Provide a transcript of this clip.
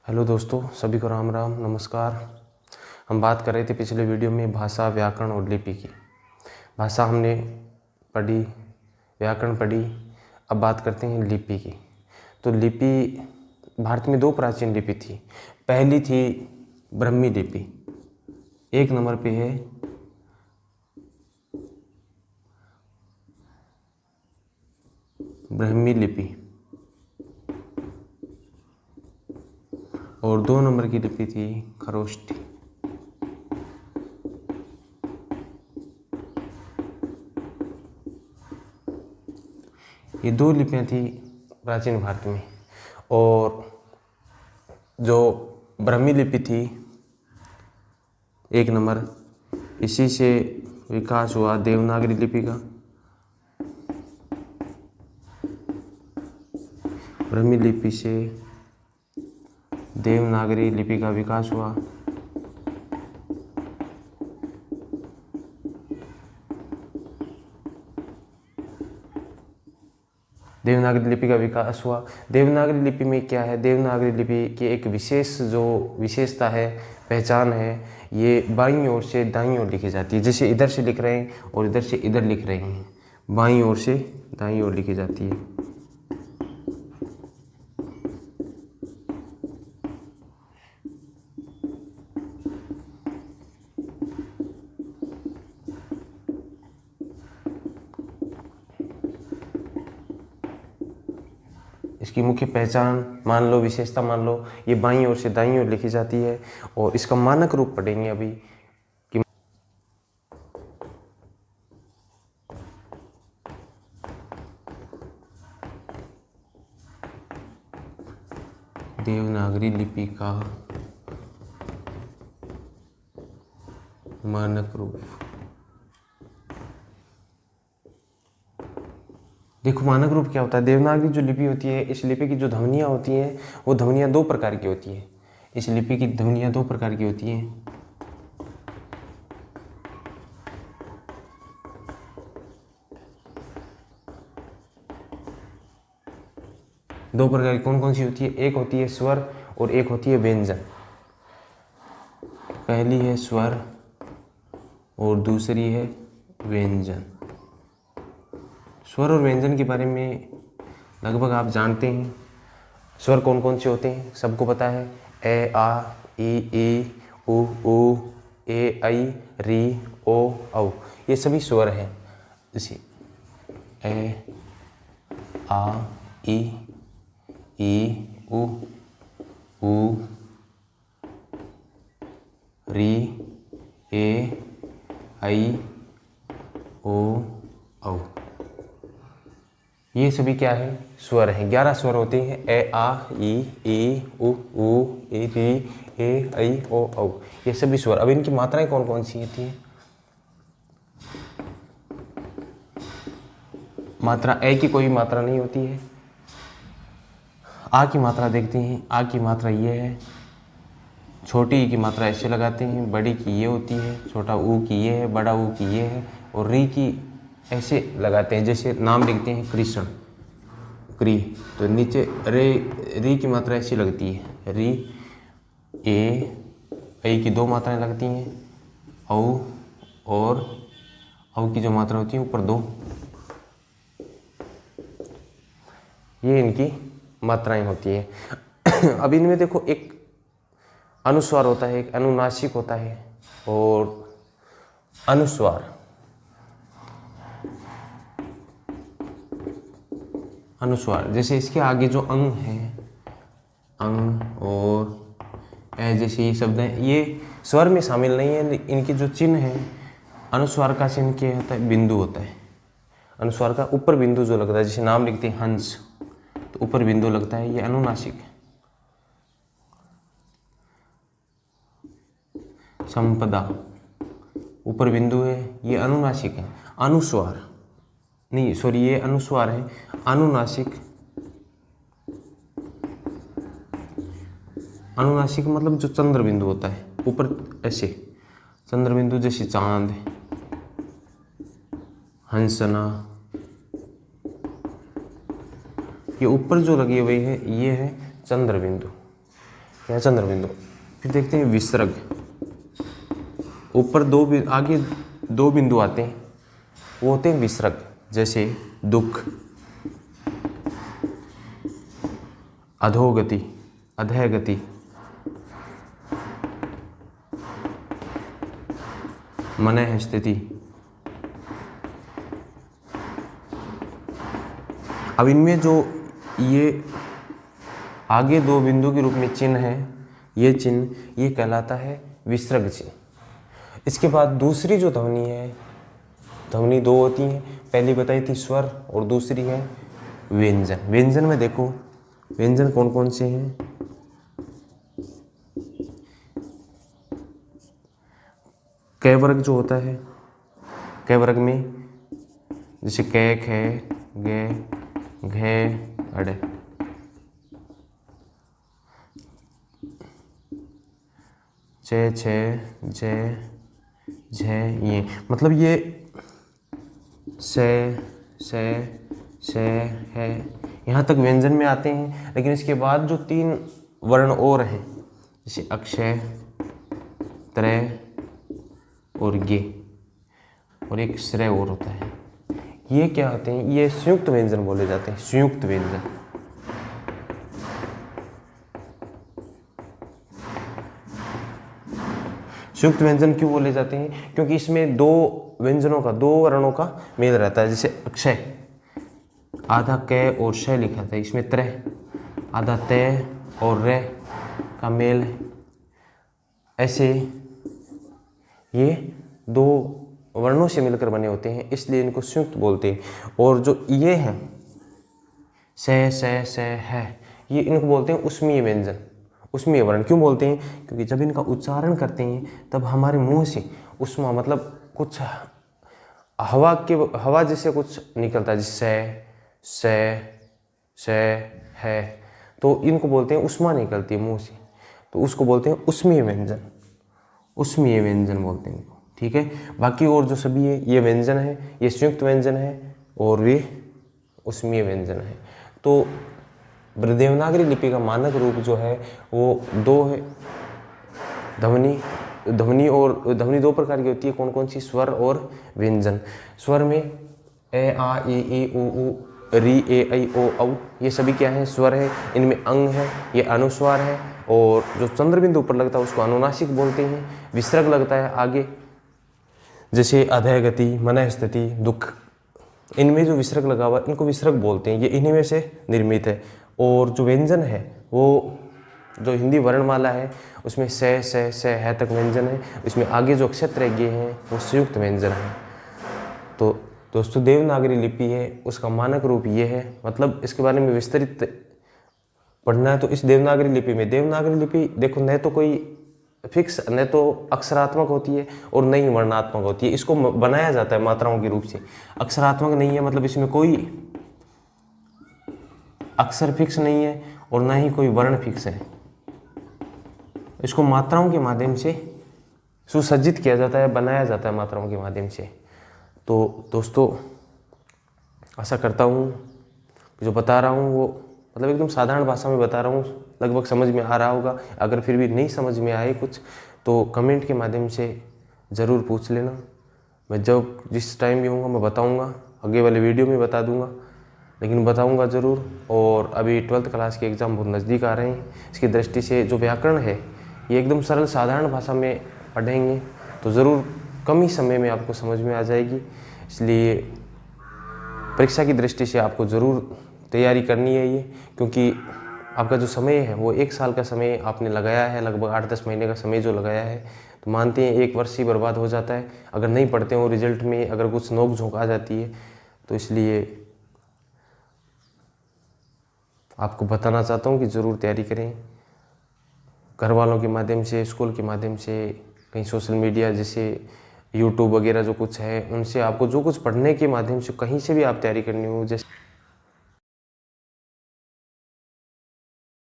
Hello दोस्तों, सभी को राम राम नमस्कार। हम बात कर रहे थे पिछले वीडियो में भाषा, व्याकरण और लिपि की। भाषा हमने पढ़ी, व्याकरण पढ़ी, अब बात करते हैं लिपि की। तो लिपि, भारत में 2 प्राचीन लिपि थी। पहली थी ब्राह्मी लिपि, 1 नंबर पे है ब्राह्मी लिपि, और 2 नंबर की लिपि थी खरोष्ठी। ये 2 लिपियाँ थी प्राचीन भारत में। और जो ब्राह्मी लिपि थी 1 नंबर, इसी से विकास हुआ देवनागरी लिपि का। ब्राह्मी लिपि से देवनागरी लिपि का विकास हुआ। देवनागरी लिपि का विकास हुआ। देवनागरी लिपि में क्या है, देवनागरी लिपि की एक विशेष जो विशेषता है, पहचान है, ये बाईं ओर से दाईं ओर लिखी जाती है। जैसे इधर से लिख रहे हैं और इधर से इधर लिख रहे हैं, बाईं ओर से दाईं ओर लिखी जाती है। इसकी मुख्य पहचान मान लो, विशेषता मान लो, ये बाईं ओर से दाईं ओर लिखी जाती है। और इसका मानक रूप पढ़ेंगे अभी कि देवनागरी लिपि का मानक रूप। देखो, मानक रूप क्या होता है। देवनागरी जो लिपि होती है, इस लिपि की जो ध्वनियाँ होती हैं, वो ध्वनियाँ 2 प्रकार की होती हैं। इस लिपि की ध्वनियाँ 2 प्रकार की होती हैं। दो प्रकार की कौन कौन सी होती है? एक होती है स्वर और एक होती है व्यंजन। पहली है स्वर और दूसरी है व्यंजन। स्वर और व्यंजन के बारे में लगभग आप जानते हैं। स्वर कौन कौन से होते हैं, सबको पता है। ए, आ, ई, उ, ए, ऐ, री, ओ, औ, ये सभी स्वर हैं। जैसे ए, आ, ई, उ, री, ए, ऐ, ओ, औ, ये सभी क्या है? स्वर हैं। 11 स्वर होते हैं। ए, आ, ई, उ, ए, री, ए, ऐ, ओ, औ, ये सभी स्वर। अब इनकी मात्राएं कौन कौन सी होती हैं? मात्रा ए की कोई मात्रा नहीं होती है। आ की मात्रा देखते हैं। आ की मात्रा ये है। छोटी ई की मात्रा ऐसे लगाते हैं, बड़ी की ये होती है, छोटा ऊ की ये है, बड़ा ऊ की ये है, और री की ऐसे लगाते हैं। जैसे नाम लिखते हैं कृष्ण, क्री, तो नीचे रे, री की मात्रा ऐसी लगती है। री, ए, ऐ की 2 मात्राएं लगती हैं। औ और औ की जो मात्रा होती है ऊपर 2, ये इनकी मात्राएं होती हैं। अब इनमें देखो, एक अनुस्वार होता है, एक अनुनासिक होता है। और अनुस्वार, अनुस्वार जैसे इसके आगे जो अंग है, अंग और ए जैसे ये शब्द हैं, ये स्वर में शामिल नहीं है। इनके जो चिन्ह है, अनुस्वार का चिन्ह क्या होता है? बिंदु होता है। अनुस्वार का ऊपर बिंदु जो लगता है, जैसे नाम लिखते हैं हंस, तो ऊपर बिंदु लगता है, ये अनुनासिक है। संपदा, ऊपर बिंदु है, ये अनुनासिक है। अनुस्वार नहीं, सॉरी, ये अनुस्वार है। अनुनासिक, अनुनासिक मतलब जो चंद्र बिंदु होता है ऊपर, ऐसे चंद्र बिंदु, जैसे चांद, हंसना, ये ऊपर जो लगे हुए हैं, ये है चंद्र बिंदु। क्या चंद्र बिंदु। फिर देखते हैं विसर्ग। ऊपर आगे दो बिंदु आते हैं, वो होते हैं विसर्ग। जैसे दुख, अधोगति, अधोगति, मनः स्थिति। अब इनमें जो ये आगे दो बिंदु के रूप में चिन्ह है, ये चिन्ह ये कहलाता है विसर्ग चिन्ह। इसके बाद दूसरी जो ध्वनि है, ध्वनि दो होती हैं, पहली बताई थी स्वर और दूसरी है व्यंजन। व्यंजन में देखो व्यंजन कौन कौन से हैं। क वर्ग जो होता है, क वर्ग में जैसे कै, खे, गे, घे, अड़े। चे, छे, जे, झे, ये, मतलब ये से, है, यहाँ तक व्यंजन में आते हैं। लेकिन इसके बाद जो तीन वर्ण और हैं, जैसे अक्षय, त्रय और गे, और एक श्रेय और होता है, ये क्या होते हैं, ये संयुक्त व्यंजन बोले जाते हैं। संयुक्त व्यंजन। संयुक्त व्यंजन क्यों बोले जाते हैं? क्योंकि इसमें दो व्यंजनों का, दो वर्णों का मेल रहता है। जैसे अक्षय, आधा क और श लिखा था, इसमें त्रय, आधा तय और रे का मेल है। ऐसे ये दो वर्णों से मिलकर बने होते हैं, इसलिए इनको संयुक्त बोलते हैं। और जो ये हैं से है, ये इनको बोलते हैं उष्मीय व्यंजन। उष्मीय वर्ण क्यों बोलते हैं? क्योंकि जब इनका उच्चारण करते हैं तब हमारे मुंह से उष्मा, मतलब कुछ हवा जैसे कुछ निकलता है, जिससे से है, तो इनको बोलते हैं उष्मा निकलती है मुंह से, तो उसको बोलते हैं उष्मीय व्यंजन। उष्मीय व्यंजन बोलते हैं इनको, ठीक है। बाकी और जो सभी है ये व्यंजन है, ये संयुक्त व्यंजन है और वे उष्मीय व्यंजन है। तो देवनागरी लिपि का मानक रूप जो है वो दो है। ध्वनि दो प्रकार की होती है। कौन कौन सी? स्वर और व्यंजन। स्वर में ए, आ, ई, उ, री, ए, ऐ, ओ, औ, ये सभी क्या है? स्वर है। इनमें अंग है, ये अनुस्वार है। और जो चंद्रबिंदु ऊपर लगता है उसको अनुनासिक बोलते हैं। विसर्ग लगता है आगे, जैसे अधोगति, मनः स्थिति, दुख, इनमें जो विसर्ग लगा हुआ इनको विसर्ग बोलते हैं। ये इन्हीं में से निर्मित है। और जो व्यंजन है वो जो हिंदी वर्णमाला है उसमें से है तक व्यंजन है। इसमें आगे जो अक्षर गे हैं वो संयुक्त व्यंजन है। तो दोस्तों देवनागरी लिपि है उसका मानक रूप ये है। मतलब इसके बारे में विस्तृत पढ़ना है तो इस देवनागरी लिपि में, देवनागरी लिपि देखो न तो कोई फिक्स, न तो अक्षरात्मक होती है और न ही वर्णात्मक होती है। इसको बनाया जाता है मात्राओं के रूप से। अक्षरात्मक नहीं है, मतलब इसमें कोई अक्षर फिक्स नहीं है और ना ही कोई वर्ण फिक्स है। इसको मात्राओं के माध्यम से सुसज्जित किया जाता है, बनाया जाता है मात्राओं के माध्यम से। तो दोस्तों आशा करता हूँ जो बता रहा हूँ वो मतलब एकदम साधारण भाषा में बता रहा हूँ, लगभग समझ में आ रहा होगा। अगर फिर भी नहीं समझ में आए कुछ तो कमेंट के माध्यम से ज़रूर पूछ लेना। मैं जब जिस टाइम भी होऊंगा मैं बताऊंगा, आगे वाले वीडियो में बता दूंगा, लेकिन बताऊंगा ज़रूर। और अभी 12th क्लास के एग्ज़ाम बहुत नज़दीक आ रहे हैं। इसकी दृष्टि से जो व्याकरण है ये एकदम सरल साधारण भाषा में पढ़ेंगे तो ज़रूर कम ही समय में आपको समझ में आ जाएगी। इसलिए परीक्षा की दृष्टि से आपको ज़रूर तैयारी करनी है ये, क्योंकि आपका जो समय है वो 1 साल का समय आपने लगाया है, लगभग 8-10 महीने का समय जो लगाया है, तो मानते हैं 1 वर्ष ही बर्बाद हो जाता है अगर नहीं पढ़ते हो। रिजल्ट में अगर कुछ नोक झोंक आ जाती है तो इसलिए आपको बताना चाहता हूँ कि ज़रूर तैयारी करें। घर वालों के माध्यम से, स्कूल के माध्यम से, कहीं सोशल मीडिया जैसे यूट्यूब वगैरह जो कुछ है उनसे आपको जो कुछ पढ़ने के माध्यम से कहीं से भी आप तैयारी करनी हो, जैसे